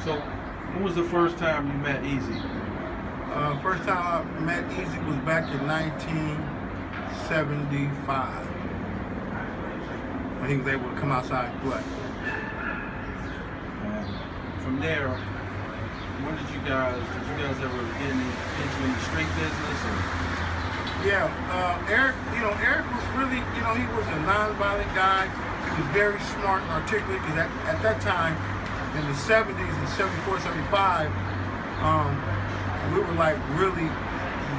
So, when was the first time you met Eazy? First time I met Eazy was back in 1975 when he was able to come outside and play. And from there, when did you guys ever get into the street business? Or? Yeah, Eric, Eric was really, he was a non-violent guy. He was very smart and articulate because at that time, in the 70s and 74, 75, we were like really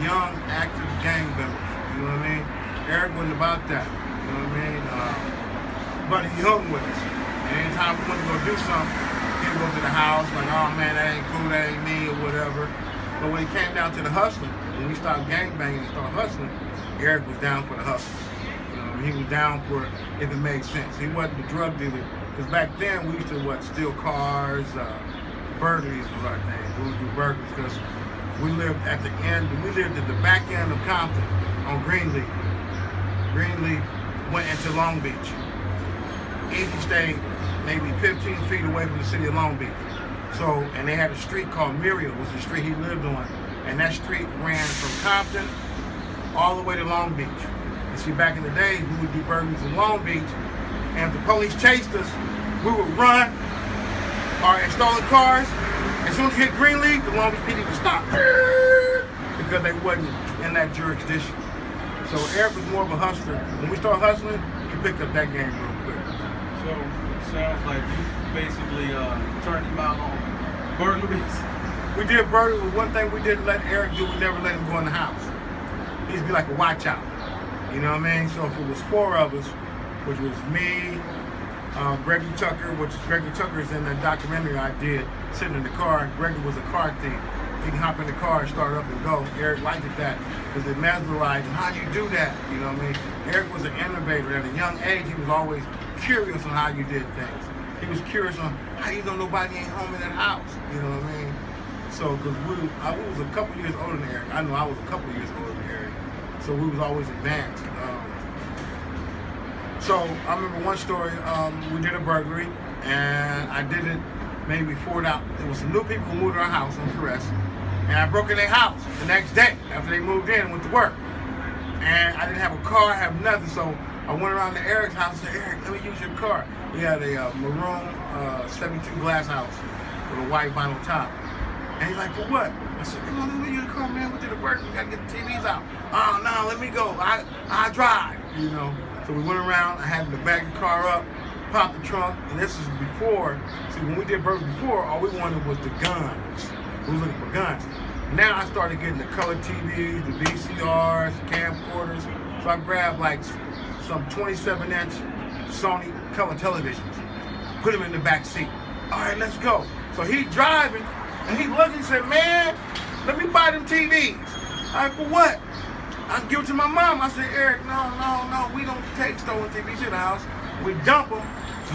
young, active gang members, you know what I mean? Eric wasn't about that, you know what I mean? But he hung with us. And anytime we wanted to go do something, he'd go to the house like, oh man, that ain't cool, that ain't me, or whatever. But when it came down to the hustling, when we started gang banging and started hustling, Eric was down for the hustle. You know, he was down for it if it made sense. He wasn't the drug dealer, because back then we used to steal cars, burglaries was our thing. We would do burglaries because we lived at the end. We lived at the back end of Compton on Greenleaf. Greenleaf went into Long Beach. Eazy stayed maybe 15 feet away from the city of Long Beach. So, and they had a street called Muriel, was the street he lived on. And that street ran from Compton all the way to Long Beach. You see, back in the days, we would do burglaries in Long Beach, and if the police chased us, we would run our stolen cars. As soon as we hit Greenleaf, the Long Beach PD would stop because they wasn't in that jurisdiction. So Eric was more of a hustler. When we started hustling, he picked up that game real quick. So it sounds like you basically turned him out on burglaries. We did burglaries. One thing we didn't let Eric do, we never let him go in the house. He used to be like a watch out. You know what I mean? So if it was 4 of us, which was me, Gregory Tucker, Gregory Tucker is in that documentary I did, sitting in the car. Gregory was a car thief. He can hop in the car and start up and go. Eric liked it that because it mesmerized him. How do you do that? You know what I mean? Eric was an innovator. At a young age, he was always curious on how you did things. He was curious on how you know nobody ain't home in that house. You know what I mean? So, because I was a couple years older than Eric. I know I was a couple years older than Eric. So we was always advanced. So I remember one story, we did a burglary, and I did it maybe before that. There was some new people who moved to our house on Caress, and I broke in their house the next day after they moved in and went to work. And I didn't have a car, I have nothing, so I went around to Eric's house and said, Eric, let me use your car. He had a maroon 72 glass house with a white vinyl top. And he's like, for what? I said, come on, let me use your car, man. We did a burglary, we gotta get the TVs out. Oh, no, let me go, I drive, you know. So we went around, I had to back the car up, pop the trunk, and this is before, see when we did burglary before, all we wanted was the guns. We was looking for guns. Now I started getting the color TVs, the VCRs, camcorders, so I grabbed like some 27-inch Sony color televisions, put them in the back seat. All right, let's go. So he's driving, and he looked and said, man, let me buy them TVs. All right, for what? I give it to my mom. I said, Eric, no, we don't take stolen TVs to the house. We dump them,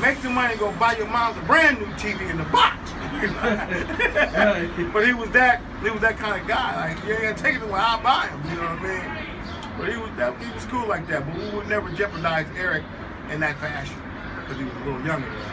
make the money, go buy your mom's a brand new TV in the box. But he was that kind of guy. Like, you ain't gonna take it away, I'll buy him. You know what I mean? But he was cool like that. But we would never jeopardize Eric in that fashion because he was a little younger than us.